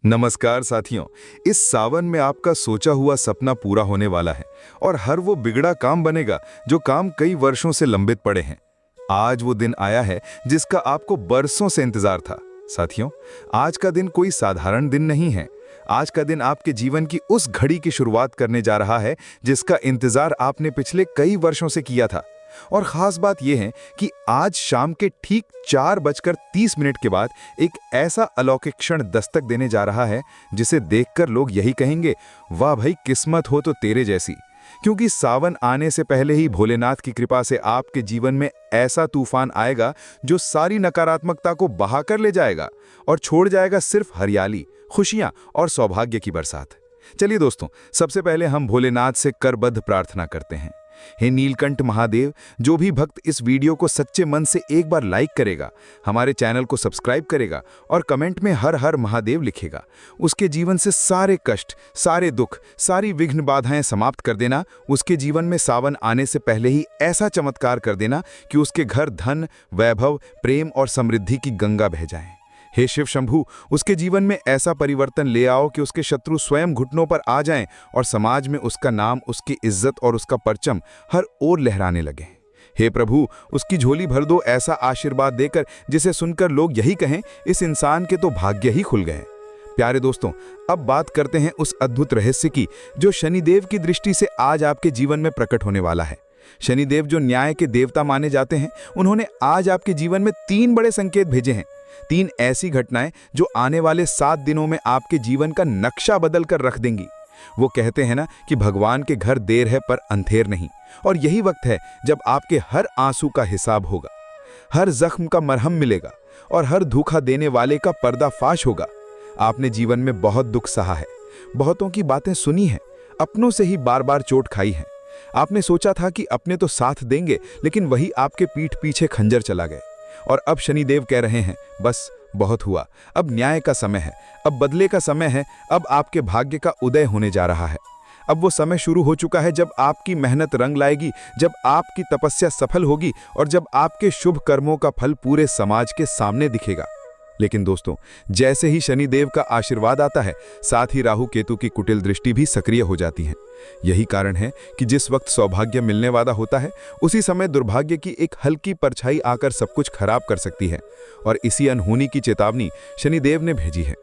नमस्कार साथियों। इस सावन में आपका सोचा हुआ सपना पूरा होने वाला है और हर वो बिगड़ा काम बनेगा जो काम कई वर्षों से लंबित पड़े हैं। आज वो दिन आया है जिसका आपको बरसों से इंतजार था। साथियों, आज का दिन कोई साधारण दिन नहीं है। आज का दिन आपके जीवन की उस घड़ी की शुरुआत करने जा रहा है जिसका इंतजार आपने पिछले कई वर्षों से किया था। और खास बात यह है कि आज शाम के ठीक 4:30 के बाद एक ऐसा अलौकिक क्षण दस्तक देने जा रहा है जिसे देखकर लोग यही कहेंगे, वाह भाई, किस्मत हो तो तेरे जैसी। क्योंकि सावन आने से पहले ही भोलेनाथ की कृपा से आपके जीवन में ऐसा तूफान आएगा जो सारी नकारात्मकता को बहा कर ले जाएगा और छोड़ जाएगा सिर्फ हरियाली, खुशियां और सौभाग्य की बरसात। चलिए दोस्तों, सबसे पहले हम भोलेनाथ से करबद्ध प्रार्थना करते हैं। हे नीलकंठ महादेव, जो भी भक्त इस वीडियो को सच्चे मन से एक बार लाइक करेगा, हमारे चैनल को सब्सक्राइब करेगा और कमेंट में हर हर महादेव लिखेगा, उसके जीवन से सारे कष्ट, सारे दुख, सारी विघ्न बाधाएं समाप्त कर देना। उसके जीवन में सावन आने से पहले ही ऐसा चमत्कार कर देना कि उसके घर धन, वैभव, प्रेम और समृद्धि की गंगा बह जाए। हे शिव शंभू, उसके जीवन में ऐसा परिवर्तन ले आओ कि उसके शत्रु स्वयं घुटनों पर आ जाएं और समाज में उसका नाम, उसकी इज्जत और उसका परचम हर ओर लहराने लगे। हे प्रभु, उसकी झोली भर दो ऐसा आशीर्वाद देकर जिसे सुनकर लोग यही कहें, इस इंसान के तो भाग्य ही खुल गए। प्यारे दोस्तों, अब बात करते हैं उस अद्भुत रहस्य की जो शनिदेव की दृष्टि से आज आपके जीवन में प्रकट होने वाला है। शनिदेव, जो न्याय के देवता माने जाते हैं, उन्होंने आज आपके जीवन में 3 बड़े संकेत भेजे हैं। 3 ऐसी घटनाएं जो आने वाले 7 दिनों में आपके जीवन का नक्शा बदल कर रख देंगी। वो कहते हैं ना कि भगवान के घर देर है पर अंधेर नहीं, और यही वक्त है जब आपके हर आंसू का हिसाब होगा, हर जख्म का मरहम मिलेगा और हर धोखा देने वाले का पर्दाफाश होगा। आपने जीवन में बहुत दुख सहा है, बहुतों की बातें सुनी हैं, अपनों से ही बार बार चोट खाई है। आपने सोचा था कि अपने तो साथ देंगे, लेकिन वही आपके पीठ पीछे खंजर चला गए। और अब शनिदेव कह रहे हैं, बस बहुत हुआ, अब न्याय का समय है, अब बदले का समय है, अब आपके भाग्य का उदय होने जा रहा है। अब वो समय शुरू हो चुका है जब आपकी मेहनत रंग लाएगी, जब आपकी तपस्या सफल होगी और जब आपके शुभ कर्मों का फल पूरे समाज के सामने दिखेगा। लेकिन दोस्तों, जैसे ही शनिदेव का आशीर्वाद आता है, साथ ही राहु केतु की कुटिल दृष्टि भी सक्रिय हो जाती है। यही कारण है कि जिस वक्त सौभाग्य मिलने वाला होता है, उसी समय दुर्भाग्य की एक हल्की परछाई आकर सब कुछ खराब कर सकती है। और इसी अनहोनी की चेतावनी शनिदेव ने भेजी है।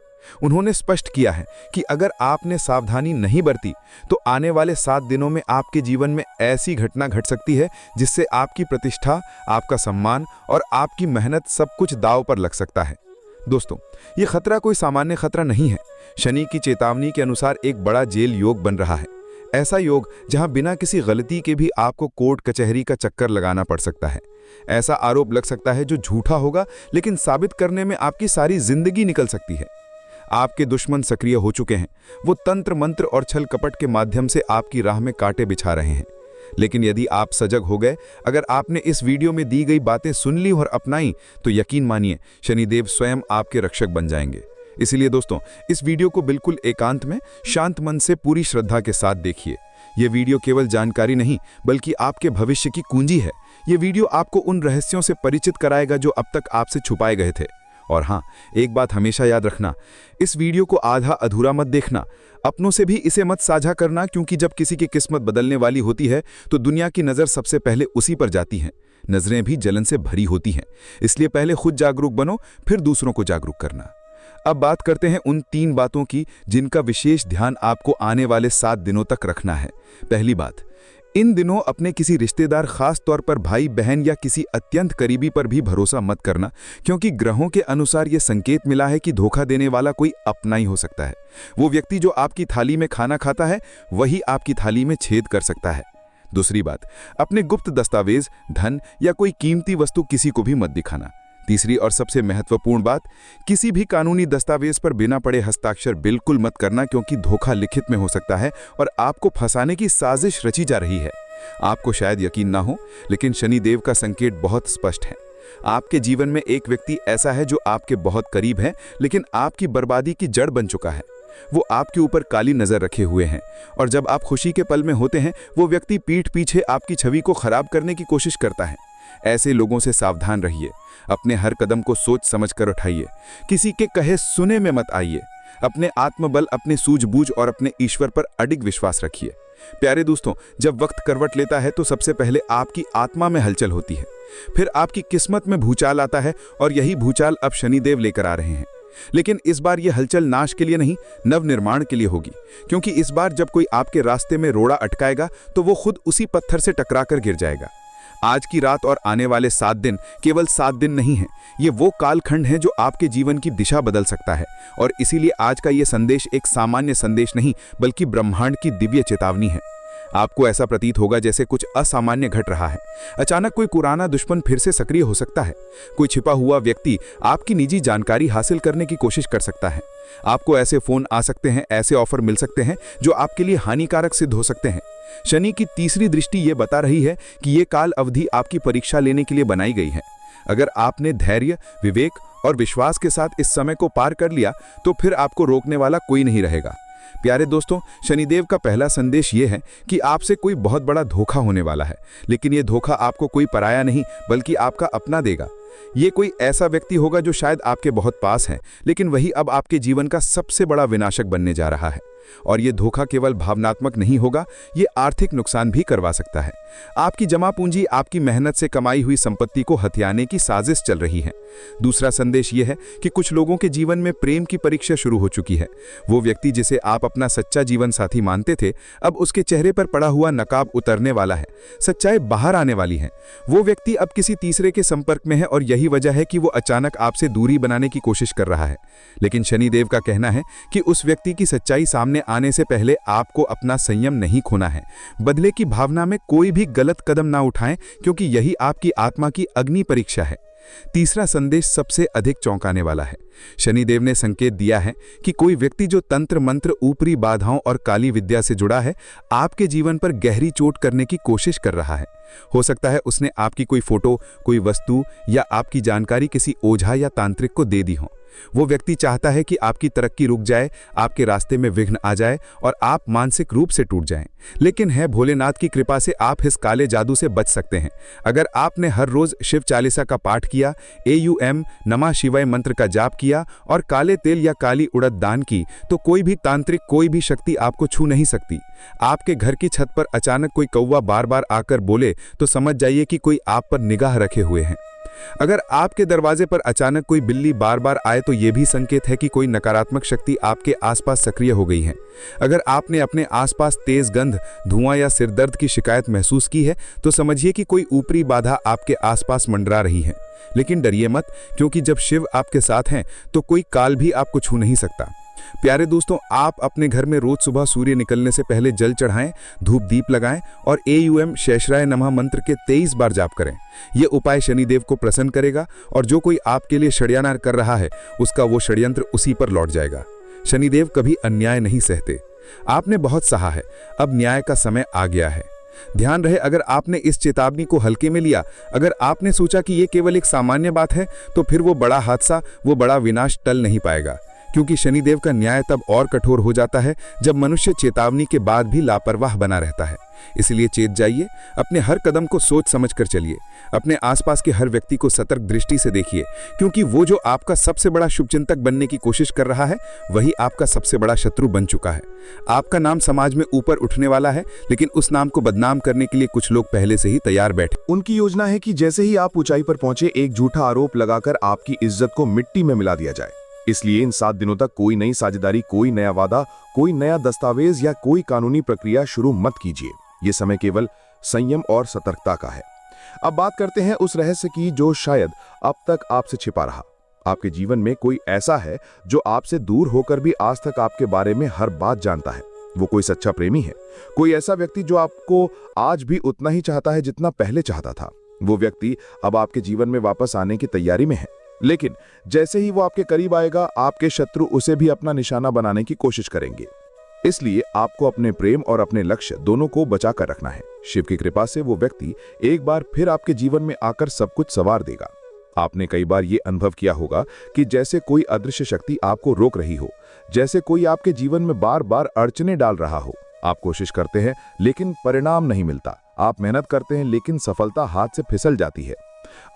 उन्होंने स्पष्ट किया है कि अगर आपने सावधानी नहीं बरती तो आने वाले 7 दिनों में आपके जीवन में ऐसी घटना घट सकती है जिससे आपकी प्रतिष्ठा, आपका सम्मान और आपकी मेहनत सब कुछ दांव पर लग सकता है। दोस्तों, ये खतरा कोई सामान्य खतरा नहीं है। शनि की चेतावनी के अनुसार एक बड़ा जेल योग बन रहा है। ऐसा योग जहां बिना किसी गलती के भी आपको कोर्ट कचहरी का चक्कर लगाना पड़ सकता है। ऐसा आरोप लग सकता है जो झूठा होगा, लेकिन साबित करने में आपकी सारी जिंदगी निकल सकती है। आपके दुश्मन सक्रिय हो चुके हैं। वो तंत्र मंत्र और छल कपट के माध्यम से आपकी राह में कांटे बिछा रहे हैं। लेकिन यदि आप सजग हो गए, अगर आपने इस वीडियो में दी गई बातें सुन ली और अपनाई, तो यकीन मानिए शनिदेव स्वयं आपके रक्षक बन जाएंगे। इसलिए दोस्तों, इस वीडियो को बिल्कुल एकांत में शांत मन से पूरी श्रद्धा के साथ देखिए। ये वीडियो केवल जानकारी नहीं, बल्कि आपके भविष्य की कुंजी है। ये वीडियो आपको उन रहस्यों से परिचित कराएगा जो अब तक आपसे छुपाए गए थे। और हाँ, एक बात हमेशा याद रखना, इस वीडियो को आधा अधूरा मत देखना। अपनों से भी इसे मत साझा करना, क्योंकि जब किसी की किस्मत बदलने वाली होती है तो दुनिया की नज़र सबसे पहले उसी पर जाती हैं। नज़रें भी जलन से भरी होती हैं। इसलिए पहले खुद जागरूक बनो, फिर दूसरों को जागरूक करना। अब बात करते हैं उन 3 बातों की जिनका विशेष ध्यान आपको आने वाले 7 दिनों तक रखना है। पहली बात, इन दिनों अपने किसी रिश्तेदार, खास तौर पर भाई बहन या किसी अत्यंत करीबी पर भी भरोसा मत करना, क्योंकि ग्रहों के अनुसार यह संकेत मिला है कि धोखा देने वाला कोई अपना ही हो सकता है। वो व्यक्ति जो आपकी थाली में खाना खाता है, वही आपकी थाली में छेद कर सकता है। दूसरी बात, अपने गुप्त दस्तावेज, धन या कोई कीमती वस्तु किसी को भी मत दिखाना। तीसरी और सबसे महत्वपूर्ण बात, किसी भी कानूनी दस्तावेज पर बिना पढ़े हस्ताक्षर बिल्कुल मत करना, क्योंकि धोखा लिखित में हो सकता है और आपको फंसाने की साजिश रची जा रही है। आपको शायद यकीन ना हो, लेकिन शनिदेव का संकेत बहुत स्पष्ट है। आपके जीवन में एक व्यक्ति ऐसा है जो आपके बहुत करीब है, लेकिन आपकी बर्बादी की जड़ बन चुका है। वो आपके ऊपर काली नजर रखे हुए हैं, और जब आप खुशी के पल में होते हैं, वो व्यक्ति पीठ पीछे आपकी छवि को खराब करने की कोशिश करता है। ऐसे लोगों से सावधान रहिए। अपने हर कदम को सोच समझ कर उठाइए। किसी के कहे सुने में मत आइए। अपने आत्मबल, अपने सूझबूझ और अपने ईश्वर पर अडिग विश्वास रखिए। प्यारे दोस्तों, जब वक्त करवट लेता है तो सबसे पहले आपकी आत्मा में हलचल होती है, फिर आपकी किस्मत में भूचाल आता है, और यही भूचाल अब शनिदेव लेकर आ रहे हैं। लेकिन इस बार यह हलचल नाश के लिए नहीं, नवनिर्माण के लिए होगी, क्योंकि इस बार जब कोई आपके रास्ते में रोड़ा अटकाएगा तो वो खुद उसी पत्थर से टकराकर गिर जाएगा। आज की रात और आने वाले 7 दिन केवल 7 दिन नहीं हैं, ये वो कालखंड है जो आपके जीवन की दिशा बदल सकता है। और इसीलिए आज का ये संदेश एक सामान्य संदेश नहीं, बल्कि ब्रह्मांड की दिव्य चेतावनी है। आपको ऐसा प्रतीत होगा जैसे कुछ असामान्य घट रहा है। अचानक कोई पुराना दुश्मन फिर से सक्रिय हो सकता है। कोई छिपा हुआ व्यक्ति आपकी निजी जानकारी हासिल करने की कोशिश कर सकता है। आपको ऐसे फोन आ सकते हैं, ऐसे ऑफर मिल सकते हैं जो आपके लिए हानिकारक सिद्ध हो सकते हैं। शनि की तीसरी दृष्टि ये बता रही है कि ये काल अवधि आपकी परीक्षा लेने के लिए बनाई गई है। अगर आपने धैर्य, विवेक और विश्वास के साथ इस समय को पार कर लिया तो फिर आपको रोकने वाला कोई नहीं रहेगा। प्यारे दोस्तों, शनिदेव का पहला संदेश ये है कि आपसे कोई बहुत बड़ा धोखा होने वाला है, लेकिन ये धोखा आपको कोई पराया नहीं बल्कि आपका अपना देगा। ये कोई ऐसा व्यक्ति होगा जो शायद आपके बहुत पास है, लेकिन वही अब आपके जीवन का सबसे बड़ा विनाशक बनने जा रहा है। और ये धोखा केवल भावनात्मक नहीं होगा, ये आर्थिक नुकसान भी करवा सकता है। आपकी जमा पूंजी, आपकी मेहनत से कमाई हुई संपत्ति को हथियाने की साजिश चल रही है। दूसरा संदेश ये है कि कुछ लोगों के जीवन में प्रेम की परीक्षा शुरू हो चुकी है। वो व्यक्ति जिसे आप अपना सच्चा जीवन साथी मानते थे, अब उसके चेहरे पर पड़ा हुआ नकाब उतरने वाला है, सच्चाई बाहर आने वाली है। वो व्यक्ति अब किसी तीसरे के संपर्क में है और यही वजह है कि वो अचानक आपसे दूरी बनाने की कोशिश कर रहा है। लेकिन शनिदेव का कहना है कि उस व्यक्ति की सच्चाई सामने आने से पहले आपको अपना संयम नहीं खोना है। बदले की भावना में कोई भी गलत कदम ना उठाएं, क्योंकि यही आपकी आत्मा की अग्नि परीक्षा है। तीसरा संदेश सबसे अधिक चौंकाने वाला है। शनिदेव ने संकेत दिया है कि कोई व्यक्ति जो तंत्र मंत्र, ऊपरी बाधाओं और काली विद्या से जुड़ा है, आपके जीवन पर गहरी चोट करने की कोशिश कर रहा है। हो सकता है उसने आपकी कोई फोटो, कोई वस्तु या आपकी जानकारी किसी ओझा या तांत्रिक को दे दी हो। वो व्यक्ति चाहता है कि आपकी तरक्की रुक जाए, आपके रास्ते में विघ्न आ जाए और आप मानसिक रूप से टूट जाएं। लेकिन है भोलेनाथ की कृपा से आप इस काले जादू से बच सकते हैं। अगर आपने हर रोज शिव चालीसा का पाठ किया, AUM नमः शिवाय मंत्र का जाप किया और काले तेल या काली उड़द दान की, तो कोई भी तांत्रिक, कोई भी शक्ति आपको छू नहीं सकती। आपके घर की छत पर अचानक कोई कौवा बार बार आकर बोले तो समझ जाइए कि कोई आप पर निगाह रखे हुए हैं। अगर आपके दरवाजे पर अचानक कोई बिल्ली बार बार आए तो यह भी संकेत है कि कोई नकारात्मक शक्ति आपके आसपास सक्रिय हो गई है। अगर आपने अपने आसपास तेज गंध, धुआं या सिरदर्द की शिकायत महसूस की है तो समझिए कि कोई ऊपरी बाधा आपके आसपास मंडरा रही है। लेकिन डरिए मत, क्योंकि जब शिव आपके साथ हैं तो कोई काल भी आपको छू नहीं सकता। प्यारे दोस्तों, आप अपने घर में रोज सुबह सूर्य निकलने से पहले जल चढ़ाएं, धूप दीप लगाएं और AUM शेषराय नमः मंत्र के 23 बार जाप करें। यह उपाय शनिदेव को प्रसन्न करेगा और जो कोई आपके लिए षड्यंत्र कर रहा है उसका वो षड्यंत्र उसी पर लौट जाएगा। शनिदेव कभी अन्याय नहीं सहते। आपने बहुत सहा है, अब न्याय का समय आ गया है। ध्यान रहे, अगर आपने इस चेतावनी को हल्के में लिया, अगर आपने सोचा कि यह केवल एक सामान्य बात है, तो फिर वो बड़ा हादसा, वो बड़ा विनाश टल नहीं पाएगा। क्योंकि शनिदेव का न्याय तब और कठोर हो जाता है जब मनुष्य चेतावनी के बाद भी लापरवाह बना रहता है। इसलिए चेत जाइए, अपने हर कदम को सोच समझ कर चलिए, अपने आसपास के हर व्यक्ति को सतर्क दृष्टि से देखिए, क्योंकि वो जो आपका सबसे बड़ा शुभचिंतक बनने की कोशिश कर रहा है वही आपका सबसे बड़ा शत्रु बन चुका है। आपका नाम समाज में ऊपर उठने वाला है, लेकिन उस नाम को बदनाम करने के लिए कुछ लोग पहले से ही तैयार बैठे। उनकी योजना है कि जैसे ही आप ऊंचाई पर पहुंचे, एक झूठा आरोप लगाकर आपकी इज्जत को मिट्टी में मिला दिया जाए। इसलिए इन 7 दिनों तक कोई नई साझेदारी, कोई नया वादा, कोई नया दस्तावेज या कोई कानूनी प्रक्रिया शुरू मत कीजिए। ये समय केवल संयम और सतर्कता का है। अब बात करते हैं उस रहस्य की जो शायद अब तक आपसे छिपा रहा। आपके जीवन में कोई ऐसा है जो आपसे दूर होकर भी आज तक आपके बारे में हर बात जानता है। वो कोई सच्चा प्रेमी है, कोई ऐसा व्यक्ति जो आपको आज भी उतना ही चाहता है जितना पहले चाहता था। वो व्यक्ति अब आपके जीवन में वापस आने की तैयारी में है, लेकिन जैसे ही वो आपके करीब आएगा, आपके शत्रु उसे भी अपना निशाना बनाने की कोशिश करेंगे। इसलिए आपको अपने प्रेम और अपने लक्ष्य दोनों को बचा कर रखना है। शिव की कृपा से वो व्यक्ति एक बार फिर आपके जीवन में आकर सब कुछ संवार देगा। आपने कई बार ये अनुभव किया होगा कि जैसे कोई अदृश्य शक्ति आपको रोक रही हो, जैसे कोई आपके जीवन में बार बार अड़चने डाल रहा हो। आप कोशिश करते हैं लेकिन परिणाम नहीं मिलता, आप मेहनत करते हैं लेकिन सफलता हाथ से फिसल जाती है।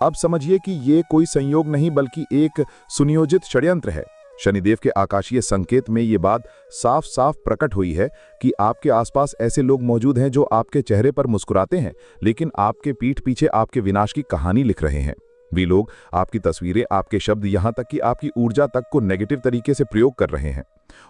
अब समझिए कि ये कोई संयोग नहीं बल्कि एक सुनियोजित षड्यंत्र है। शनिदेव के आकाशीय संकेत में ये बात साफ साफ प्रकट हुई है कि आपके आसपास ऐसे लोग मौजूद हैं जो आपके चेहरे पर मुस्कुराते हैं, लेकिन आपके पीठ पीछे आपके विनाश की कहानी लिख रहे हैं। वे लोग आपकी तस्वीरें, आपके शब्द, यहां तक कि आपकी ऊर्जा तक को नेगेटिव तरीके से प्रयोग कर रहे हैं।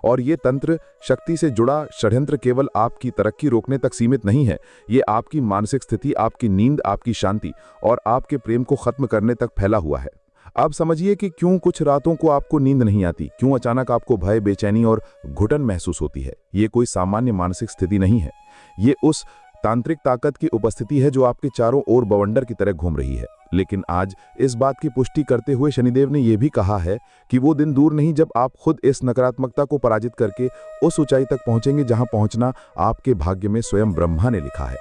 और ये तंत्र शक्ति से जुड़ा षड्यंत्र केवल आपकी तरक्की रोकने तक सीमित नहीं है, ये आपकी मानसिक स्थिति, आपकी नींद, आपकी शांति और आपके प्रेम को खत्म करने तक फैला हुआ है। अब समझिए कि क्यों कुछ रातों को आपको नींद नहीं आती, क्यों अचानक आपको भय, बेचैनी और घुटन महसूस होती है। ये कोई सामान्य मानसिक स्थिति नहीं है, ये उस तांत्रिक ताकत की उपस्थिति है जो आपके चारों ओर बवंडर की तरह घूम रही है। लेकिन आज इस बात की पुष्टि करते हुए शनिदेव ने यह भी कहा है कि वो दिन दूर नहीं जब आप खुद इस नकारात्मकता को पराजित करके उस ऊंचाई तक पहुंचेंगे जहां पहुंचना आपके भाग्य में स्वयं ब्रह्मा ने लिखा है।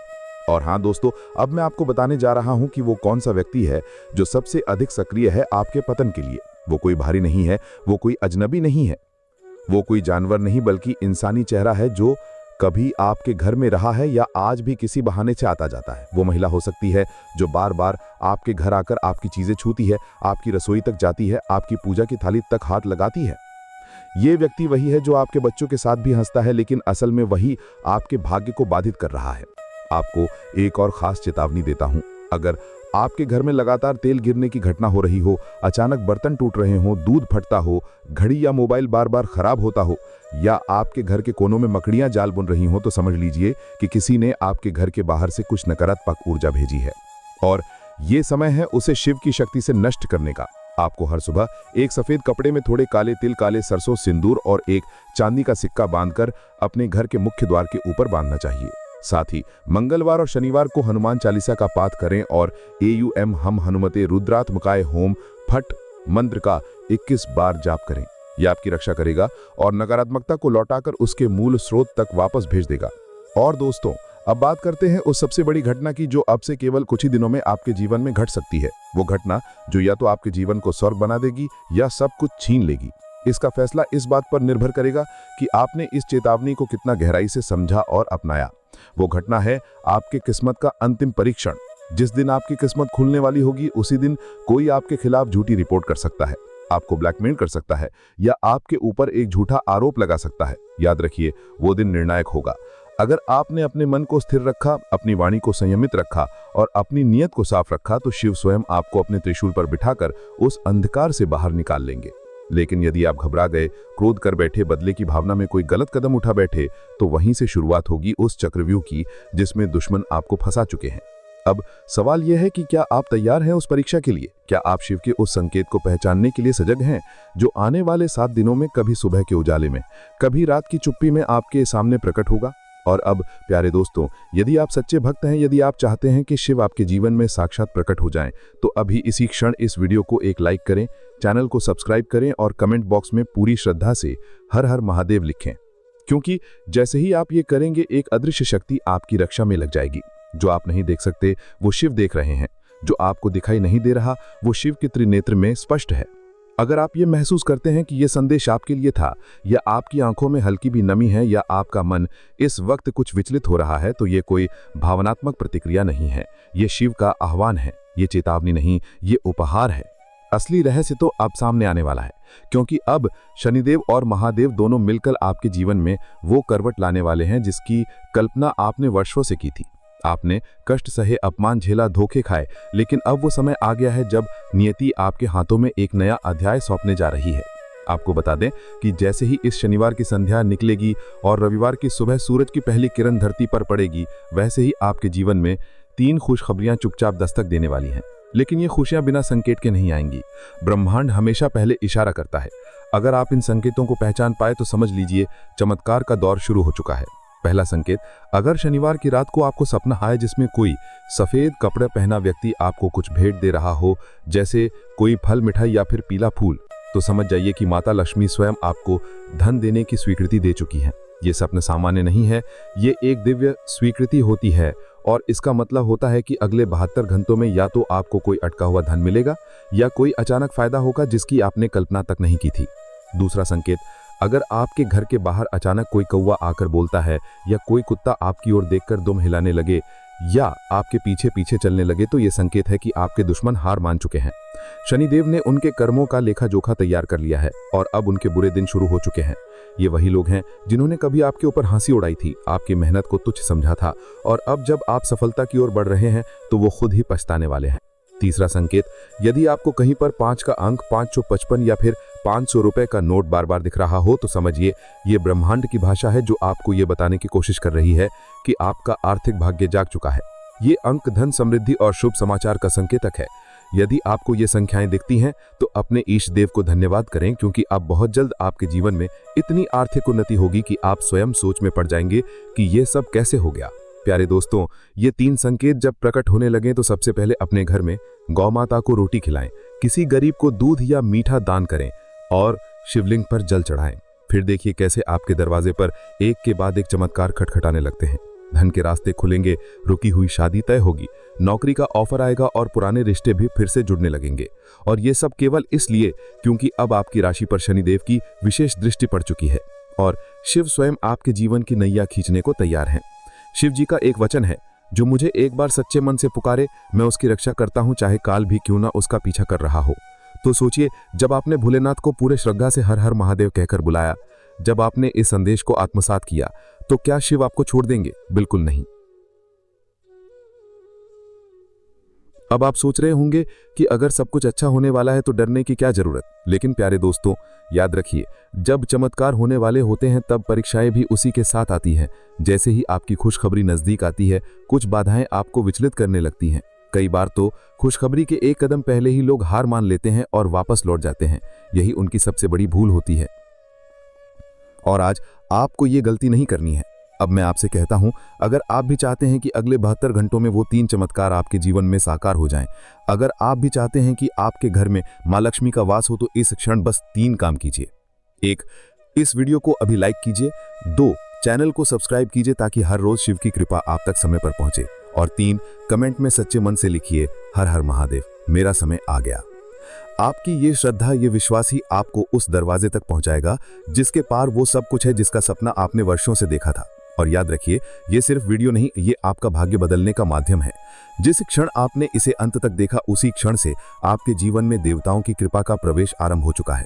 और हाँ दोस्तों, अब मैं आपको बताने जा रहा हूं कि वो कौन सा व्यक्ति है जो सबसे अधिक सक्रिय है आपके पतन के लिए। वो कोई भारी नहीं है, वो कोई अजनबी नहीं है, वो कोई जानवर नहीं, बल्कि इंसानी चेहरा है जो कभी आपके घर में रहा है या आज भी किसी बहाने से आता जाता है। वो महिला हो सकती है जो बार बार आपके घर आकर आपकी चीजें छूती है, आपकी रसोई तक जाती है, आपकी पूजा की थाली तक हाथ लगाती है। ये व्यक्ति वही है जो आपके बच्चों के साथ भी हंसता है, लेकिन असल में वही आपके भाग्य को बाधित कर रहा है। आपको एक और खास चेतावनी देता हूं, अगर आपके घर में लगातार तेल गिरने की घटना हो रही हो, अचानक बर्तन टूट रहे हो, दूध फटता हो, घड़ी या मोबाइल बार बार खराब होता हो, या आपके घर के कोनों में मकड़ियां जाल बुन रही हो, तो समझ लीजिए कि किसी ने आपके घर के बाहर से कुछ नकारात्मक ऊर्जा भेजी है और ये समय है उसे शिव की शक्ति से नष्ट करने का। आपको हर सुबह एक सफेद कपड़े में थोड़े काले तिल, काले सरसों, सिंदूर और एक चांदी का सिक्का बांधकर अपने घर के मुख्य द्वार के ऊपर बांधना चाहिए। साथ ही मंगलवार और शनिवार को हनुमान चालीसा का पाठ करें और AUM हम हनुमते रुद्रात्मकाय होम फट मंत्र का 21 बार जाप करें। यह आपकी रक्षा करेगा और नकारात्मकता को लौटाकर उसके मूल स्रोत तक वापस भेज देगा। और दोस्तों, अब बात करते हैं उस सबसे बड़ी घटना की जो अब से केवल कुछ ही दिनों में आपके जीवन में घट सकती है। वो घटना जो या तो आपके जीवन को स्वर्ग बना देगी या सब कुछ छीन लेगी। इसका फैसला इस बात पर निर्भर करेगा कि आपने इस चेतावनी को कितना गहराई से समझा और अपनाया। वो घटना है आपके किस्मत का अंतिम परीक्षण। जिस दिन आपकी किस्मत खुलने वाली होगी, उसी दिन कोई आपके खिलाफ झूठी रिपोर्ट कर सकता है, आपको ब्लैकमेल कर सकता है या आपके ऊपर एक झूठा आरोप लगा सकता है। याद रखिए, वो दिन निर्णायक होगा। अगर आपने अपने मन को स्थिर रखा, अपनी वाणी को संयमित रखा और अपनी नीयत को साफ रखा, तो शिव स्वयं आपको अपने त्रिशूल पर बिठाकर उस अंधकार से बाहर निकाल लेंगे। लेकिन यदि आप घबरा गए, क्रोध कर बैठे, बदले की भावना में कोई गलत कदम उठा बैठे, तो वहीं से शुरुआत होगी उस चक्रव्यूह की जिसमें दुश्मन आपको फंसा चुके हैं। अब सवाल यह है कि क्या आप तैयार हैं उस परीक्षा के लिए? क्या आप शिव के उस संकेत को पहचानने के लिए सजग हैं जो आने वाले 7 दिनों में कभी सुबह के उजाले में, कभी रात की चुप्पी में आपके सामने प्रकट होगा? और अब प्यारे दोस्तों, यदि आप सच्चे भक्त हैं, यदि आप चाहते हैं कि शिव आपके जीवन में साक्षात प्रकट हो जाएं, तो अभी इसी क्षण इस वीडियो को एक लाइक करें, चैनल को सब्सक्राइब करें और कमेंट बॉक्स में पूरी श्रद्धा से हर हर महादेव लिखें। क्योंकि जैसे ही आप ये करेंगे, एक अदृश्य शक्ति आपकी रक्षा में लग जाएगी। जो आप नहीं देख सकते वो शिव देख रहे हैं, जो आपको दिखाई नहीं दे रहा वो शिव के त्रिनेत्र में स्पष्ट है। अगर आप ये महसूस करते हैं कि ये संदेश आपके लिए था, या आपकी आंखों में हल्की भी नमी है, या आपका मन इस वक्त कुछ विचलित हो रहा है, तो ये कोई भावनात्मक प्रतिक्रिया नहीं है, ये शिव का आह्वान है, ये चेतावनी नहीं, ये उपहार है। असली रहस्य तो अब सामने आने वाला है, क्योंकि अब शनिदेव और महादेव दोनों मिलकर आपके जीवन में वो करवट लाने वाले हैं जिसकी कल्पना आपने वर्षों से की थी। आपने कष्ट सहे, अपमान झेला, धोखे खाए, लेकिन अब वो समय आ गया है जब नियति आपके हाथों में एक नया अध्याय सौंपने जा रही है। आपको बता दें कि जैसे ही इस शनिवार की संध्या निकलेगी और रविवार की सुबह सूरज की पहली किरण धरती पर पड़ेगी, वैसे ही आपके जीवन में 3 खुशखबरियां चुपचाप दस्तक देने वाली हैं। लेकिन ये खुशियां बिना संकेत के नहीं आएंगी। ब्रह्मांड हमेशा पहले इशारा करता है। अगर आप इन संकेतों को पहचान पाए तो समझ लीजिए चमत्कार का दौर शुरू हो चुका है। पहला संकेत, अगर शनिवार की रात को आपको सपना आए जिसमें कोई सफेद कपड़े पहना व्यक्ति आपको कुछ भेंट दे रहा हो, जैसे कोई फल, मिठाई या फिर पीला फूल, तो समझ जाइए कि माता लक्ष्मी स्वयं आपको धन देने की स्वीकृति दे चुकी है। ये सपना सामान्य नहीं है, ये एक दिव्य स्वीकृति होती है और इसका मतलब होता है कि अगले 72 घंटों में या तो आपको कोई अटका हुआ धन मिलेगा या कोई अचानक फायदा होगा जिसकी आपने कल्पना तक नहीं की थी। दूसरा संकेत, अगर आपके घर के बाहर अचानक कोई कौवा आकर बोलता है या कोई कुत्ता आपकी ओर देखकर दुम हिलाने लगे, या आपके पीछे पीछे चलने लगे तो ये संकेत है कि आपके दुश्मन हार मान चुके हैं। शनिदेव ने उनके कर्मों का लेखा जोखा तैयार कर लिया है और अब उनके बुरे दिन शुरू हो चुके हैं। ये वही लोग हैं जिन्होंने कभी आपके ऊपर हंसी उड़ाई थी, आपकी मेहनत को तुच्छ समझा था, और अब जब आप सफलता की ओर बढ़ रहे हैं तो वो खुद ही पछताने वाले हैं। तीसरा संकेत, यदि आपको कहीं पर 5 का अंक, 555 या फिर 500 रुपए का नोट बार बार दिख रहा हो तो समझिए ये ब्रह्मांड की भाषा है जो आपको ये बताने की कोशिश कर रही है कि आपका आर्थिक भाग्य जाग चुका है। ये अंक धन, समृद्धि और शुभ समाचार का संकेतक है। यदि आपको ये संख्याएं दिखती हैं तो अपने ईश देव को धन्यवाद करें, क्योंकि अब बहुत जल्द आपके जीवन में इतनी आर्थिक उन्नति होगी कि आप स्वयं सोच में पड़ जाएंगे कि ये सब कैसे हो गया। प्यारे दोस्तों, ये 3 संकेत जब प्रकट होने लगे तो सबसे पहले अपने घर में गौ माता को रोटी खिलाएं, किसी गरीब को दूध या मीठा दान करें और शिवलिंग पर जल चढ़ाएं। फिर देखिए कैसे आपके दरवाजे पर एक के बाद एक चमत्कार खटखटाने लगते हैं। धन के रास्ते खुलेंगे, रुकी हुई शादी तय होगी, नौकरी का ऑफर आएगा और पुराने रिश्ते भी फिर से जुड़ने लगेंगे। और ये सब केवल इसलिए क्योंकि अब आपकी राशि पर शनिदेव की विशेष दृष्टि पड़ चुकी है और शिव स्वयं आपके जीवन की नैया खींचने को तैयार हैं। शिव जी का एक वचन है, जो मुझे एक बार सच्चे मन से पुकारे मैं उसकी रक्षा करता हूं, चाहे काल भी क्यों ना उसका पीछा कर रहा हो। तो सोचिए, जब आपने भोलेनाथ को पूरे श्रद्धा से हर हर महादेव कहकर बुलाया, जब आपने इस संदेश को आत्मसात किया, तो क्या शिव आपको छोड़ देंगे? बिल्कुल नहीं। अब आप सोच रहे होंगे कि अगर सब कुछ अच्छा होने वाला है तो डरने की क्या जरूरत। लेकिन प्यारे दोस्तों, याद रखिए, जब चमत्कार होने वाले होते हैं तब परीक्षाएं भी उसी के साथ आती हैं। जैसे ही आपकी खुशखबरी नजदीक आती है, कुछ बाधाएं आपको विचलित करने लगती हैं। कई बार तो खुशखबरी के एक कदम पहले ही लोग हार मान लेते हैं और वापस लौट जाते हैं। यही उनकी सबसे बड़ी भूल होती है और आज आपको ये गलती नहीं करनी है। अब मैं आपसे कहता हूं, अगर आप भी चाहते हैं कि अगले 72 घंटों में वो 3 चमत्कार आपके जीवन में साकार हो जाएं, अगर आप भी चाहते हैं कि आपके घर में मां लक्ष्मी का वास हो, तो इस क्षण बस 3 काम कीजिए। 1, इस वीडियो को अभी लाइक कीजिए। 2, चैनल को सब्सक्राइब कीजिए ताकि हर रोज शिव की कृपा आप तक समय पर पहुंचे। और 3, कमेंट में सच्चे मन से लिखिए, हर हर महादेव, मेरा समय आ गया। आपकी ये श्रद्धा, ये विश्वास ही आपको उस दरवाजे तक पहुंचाएगा जिसके पार वो सब कुछ है जिसका सपना आपने वर्षों से देखा था। और याद रखिए, ये सिर्फ वीडियो नहीं, ये आपका भाग्य बदलने का माध्यम है। जिस क्षण आपने इसे अंत तक देखा, उसी क्षण से आपके जीवन में देवताओं की कृपा का प्रवेश आरंभ हो चुका है।